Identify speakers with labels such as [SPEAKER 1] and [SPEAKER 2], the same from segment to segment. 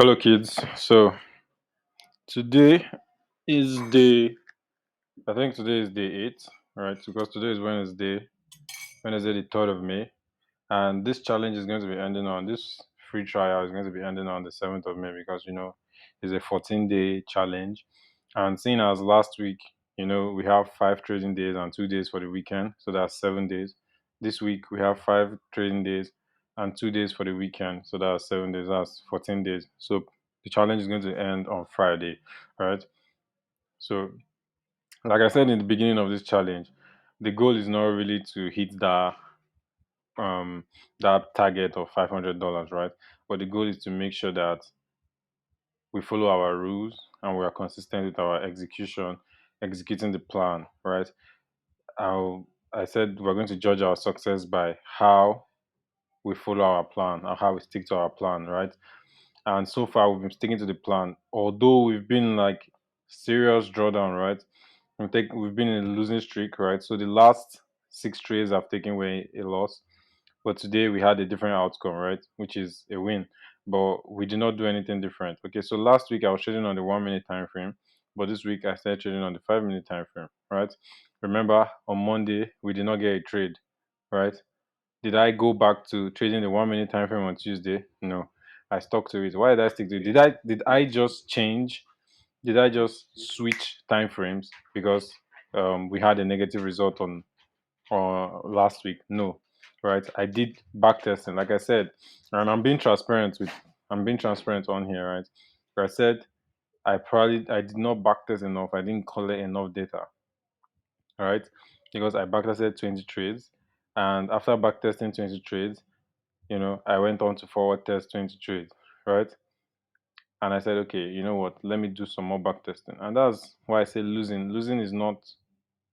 [SPEAKER 1] Hello, kids. So today is day. I think today is day 8, right? Because today is Wednesday, the 3rd of May, and this challenge is going to be ending on this free trial is going to be ending on the 7th of May because it's a 14-day challenge, and seeing as last week, we have 5 trading days and 2 days for the weekend, so that's 7 days. This week we have 5 trading days and 2 days for the weekend, so that's 7 days. That's 14 days. So the challenge is going to end on Friday, right? So, like I said in the beginning of this challenge, the goal is not really to hit um that target of $500, right? But the goal is to make sure that we follow our rules and we are consistent with our executing the plan, right? I said we're going to judge our success by how we follow our plan and how we stick to our plan, right? And so far, we've been sticking to the plan. Although we've been like serious drawdown, right? We've been in a losing streak, right? So the last 6 trades I've taken were a loss. But today we had a different outcome, right? Which is a win. But we did not do anything different. Okay, so last week I was trading on the 1 minute time frame, but this week I started trading on the 5 minute time frame, right? Remember on Monday we did not get a trade, right? Did I go back to trading the 1 minute time frame on Tuesday? No. I stuck to it. Why did I stick to it? Did I just change? Did I just switch time frames because we had a negative result on last week? No. Right. I did back testing, like I said, and I'm being transparent on here, right? I said I did not back test enough. I didn't collect enough data, all right? Because I backtested 20 trades. And after backtesting 20 trades, I went on to forward test 20 trades, right? And I said, okay, you know what? Let me do some more back testing. And that's why I say losing. Losing is not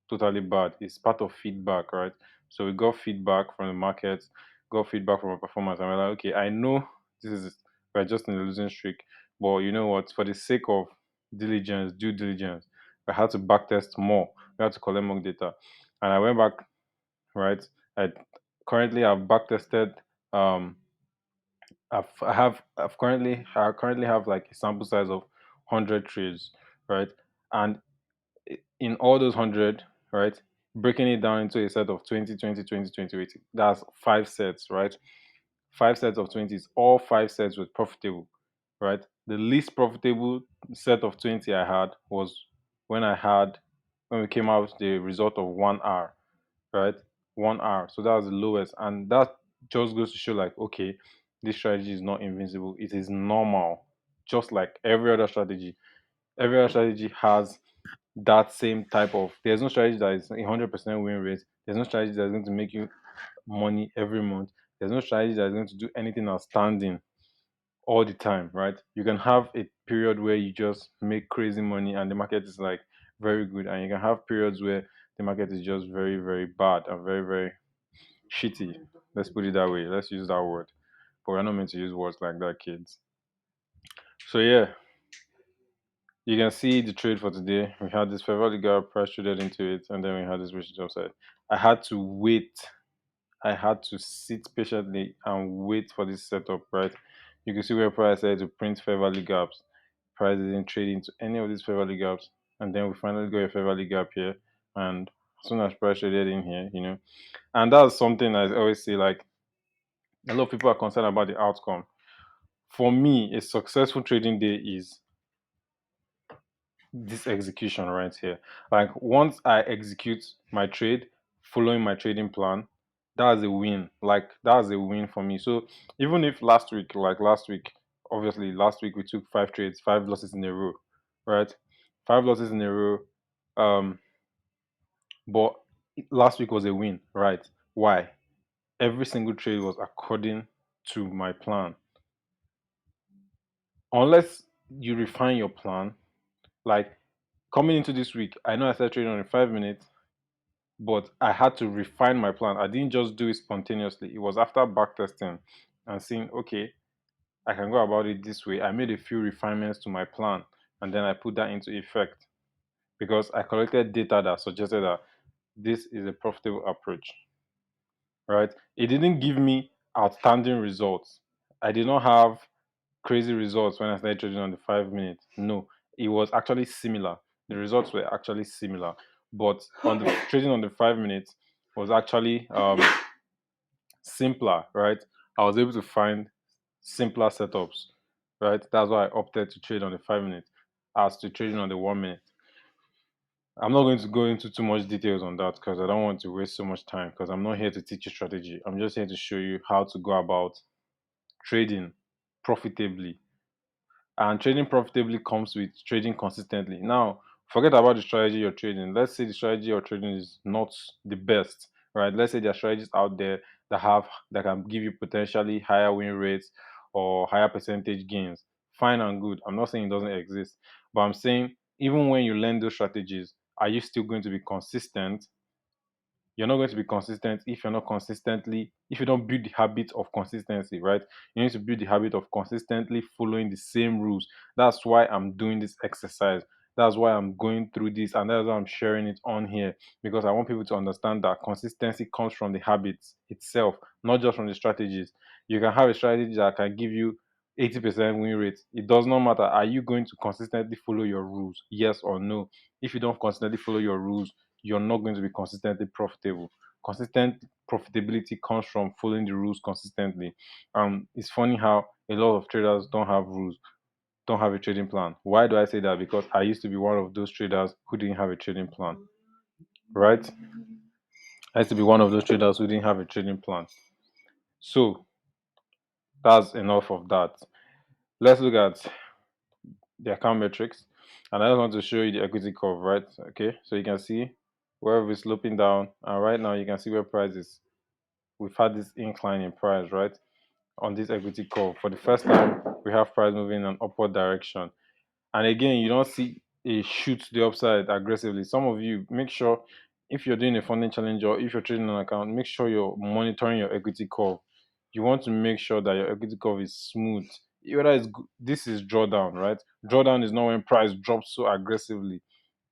[SPEAKER 1] totally bad. It's part of feedback, right? So we got feedback from the market, got feedback from our performance, and we're like, okay, I know we're just in a losing streak, but you know what? For the sake of due diligence, I had to back test more. We had to collect more data, and I went back, right? I currently have back tested um I currently have like a sample size of 100 trades, right? And in all those 100, right, breaking it down into a set of 20, 20, 20, 20, 20, that's 5 sets, right? 5 sets of 20s, all 5 sets were profitable, right? The least profitable set of 20 I had was when we came out with the result of 1 hour, right? 1 hour. So that was the lowest. And that just goes to show, like, okay, this strategy is not invincible. It is normal. Just like every other strategy. Every other strategy has that same type of there's no strategy that is 100% win rate. There's no strategy that's going to make you money every month. There's no strategy that's going to do anything outstanding all the time, right? You can have a period where you just make crazy money and the market is like very good, and you can have periods where the market is just very, very bad and very, very shitty. Let's put it that way. Let's use that word. But we're not meant to use words like that, kids. So yeah, you can see the trade for today. We had this fair value gap, price traded into it, and then we had this reach upside. I had to wait. I had to sit patiently and wait for this setup, right? You can see where price said to print fair value gaps. Price didn't trade into any of these fair value gaps, and then we finally got a fair value gap here. And as soon as price traded in here, and that's something I always say, like, a lot of people are concerned about the outcome. For me, a successful trading day is this execution right here. Like, once I execute my trade following my trading plan, that's a win. Like, that's a win for me. So even if last week, obviously last week we took 5 trades, 5 losses in a row, right? 5 losses in a row. Um, but last week was a win, right? Why? Every single trade was according to my plan. Unless you refine your plan, like coming into this week, I know I started trading on in 5 minutes, but I had to refine my plan. I didn't just do it spontaneously. It was after backtesting and seeing, okay, I can go about it this way. I made a few refinements to my plan and then I put that into effect because I collected data that suggested that this is a profitable approach, right? It didn't give me outstanding results. I did not have crazy results when I started trading on the 5 minutes. No, it was actually similar. The results were actually similar, but on the trading on the 5 minutes was actually simpler, right? I was able to find simpler setups, right? That's why I opted to trade on the 5 minutes as to trading on the 1 minute. I'm not going to go into too much details on that because I don't want to waste so much time because I'm not here to teach you strategy. I'm just here to show you how to go about trading profitably. And trading profitably comes with trading consistently. Now, forget about the strategy you're trading. Let's say the strategy you're trading is not the best, right? Let's say there are strategies out there that can give you potentially higher win rates or higher percentage gains. Fine and good. I'm not saying it doesn't exist, but I'm saying even when you learn those strategies, are you still going to be consistent? You're not going to be consistent if you're not consistently, if you don't build the habit of consistency, right? You need to build the habit of consistently following the same rules. That's why I'm doing this exercise. That's why I'm going through this, and that's why I'm sharing it on here, because I want people to understand that consistency comes from the habits itself, not just from the strategies. You can have a strategy that can give you 80% win rate. It does not matter. Are you going to consistently follow your rules? Yes or no? If you don't consistently follow your rules, you're not going to be consistently profitable. Consistent profitability comes from following the rules consistently. It's funny how a lot of traders don't have rules, don't have a trading plan. Why do I say that? Because I used to be one of those traders who didn't have a trading plan, right? I used to be one of those traders who didn't have a trading plan. So that's enough of that. Let's look at the account metrics, and I just want to show you the equity curve, right? Okay, so you can see where it's sloping down, and right now you can see where price is. We've had this incline in price, right? On this equity curve. For the first time, we have price moving in an upward direction. And again, you don't see a shoot to the upside aggressively. Some of you, make sure if you're doing a funding challenge or if you're trading an account, make sure you're monitoring your equity curve. You want to make sure that your equity curve is smooth. Whether this is drawdown, right? Drawdown is not when price drops so aggressively.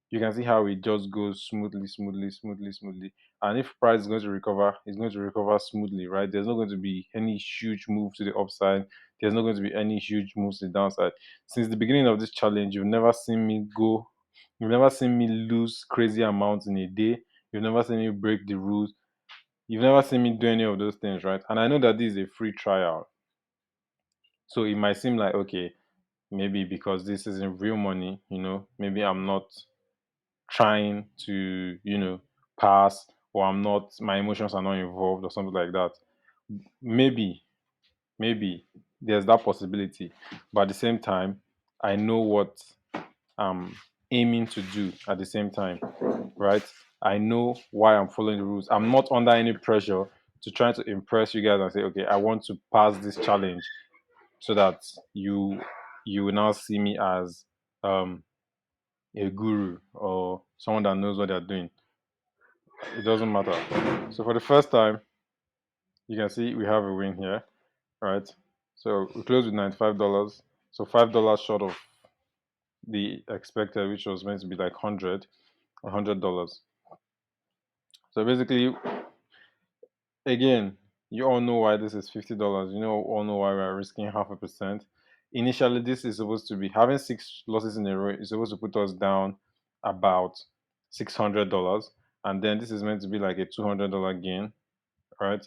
[SPEAKER 1] You can see how it just goes smoothly, smoothly, smoothly, smoothly. And if price is going to recover, it's going to recover smoothly, right? There's not going to be any huge move to the upside. There's not going to be any huge moves to the downside. Since the beginning of this challenge, you've never seen me lose crazy amounts in a day. You've never seen me break the rules. You've never seen me do any of those things, right? And I know that this is a free trial. So it might seem like, okay, maybe because this isn't real money, maybe I'm not trying to, pass, or my emotions are not involved or something like that. Maybe, maybe there's that possibility. But at the same time, I know what I'm aiming to do at the same time, right? I know why I'm following the rules. I'm not under any pressure to try to impress you guys and say, okay, I want to pass this challenge so that you will now see me as a guru or someone that knows what they're doing. It doesn't matter. So for the first time, you can see we have a win here, right? So we closed with $95. So $5 short of the expected, which was meant to be like $100. So basically, again, you all know why this is $50. All know why we're risking 0.5%. Initially, this is supposed to be having six losses in a row is supposed to put us down about $600, and then this is meant to be like a $200 gain, right?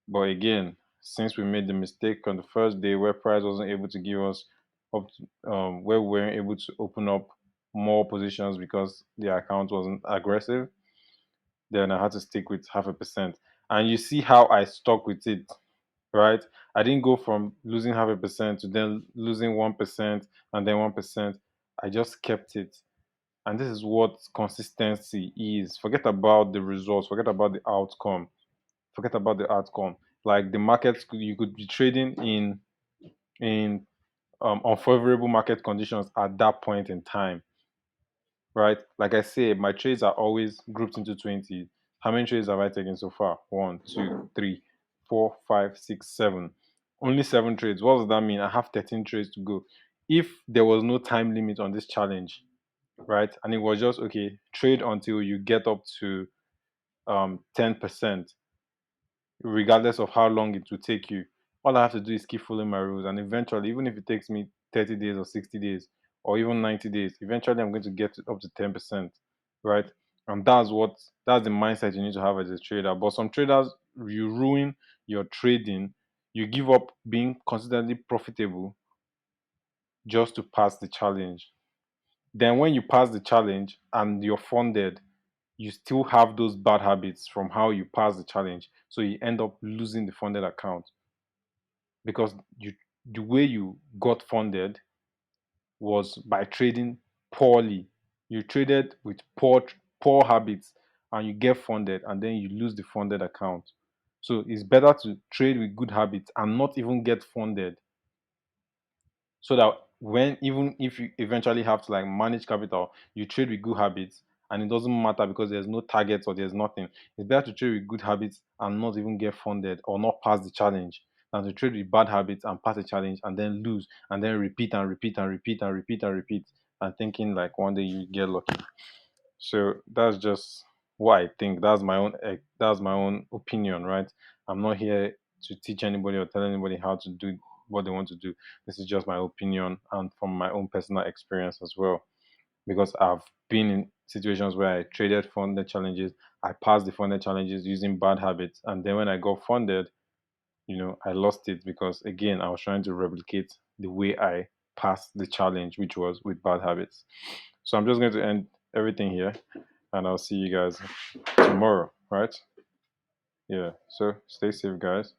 [SPEAKER 1] But again, since we made the mistake on the first day where price wasn't able to give us where we weren't able to open up more positions because the account wasn't aggressive, then I had to stick with 0.5%. And you see how I stuck with it, right? I didn't go from losing 0.5% to then losing 1% and then 1%. I just kept it. And this is what consistency is. Forget about the results, forget about the outcome, forget about the outcome. Like the markets, you could be trading in unfavorable market conditions at that point in time, right? Like I say, my trades are always grouped into 20. How many trades have I taken so far? One, two, three, four, five, six, seven. Only seven trades. What does that mean? I have 13 trades to go. If there was no time limit on this challenge, right? And it was just okay, trade until you get up to 10%, regardless of how long it will take you. All I have to do is keep following my rules, and eventually, even if it takes me 30 days or 60 days or even 90 days, eventually I'm going to get up to 10%, right? And that's the mindset you need to have as a trader. But some traders, you ruin your trading, you give up being consistently profitable just to pass the challenge. Then when you pass the challenge and you're funded, you still have those bad habits from how you pass the challenge. So you end up losing the funded account because the way you got funded was by trading poorly. You traded with poor habits and you get funded and then you lose the funded account. So it's better to trade with good habits and not even get funded, so that when, even if you eventually have to like manage capital, you trade with good habits and it doesn't matter because there's no targets or there's nothing. It's better to trade with good habits and not even get funded or not pass the challenge than to trade with bad habits and pass the challenge and then lose and then repeat and repeat and repeat and repeat and repeat and thinking like one day you get lucky. So that's just what I think. That's my own opinion, right? I'm not here to teach anybody or tell anybody how to do what they want to do. This is just my opinion and from my own personal experience as well. Because I've been in situations where I traded funded challenges, I passed the funded challenges using bad habits, and then when I got funded, I lost it because again I was trying to replicate the way I passed the challenge, which was with bad habits. So I'm just going to end everything here and I'll see you guys tomorrow, right? Yeah. So stay safe, guys.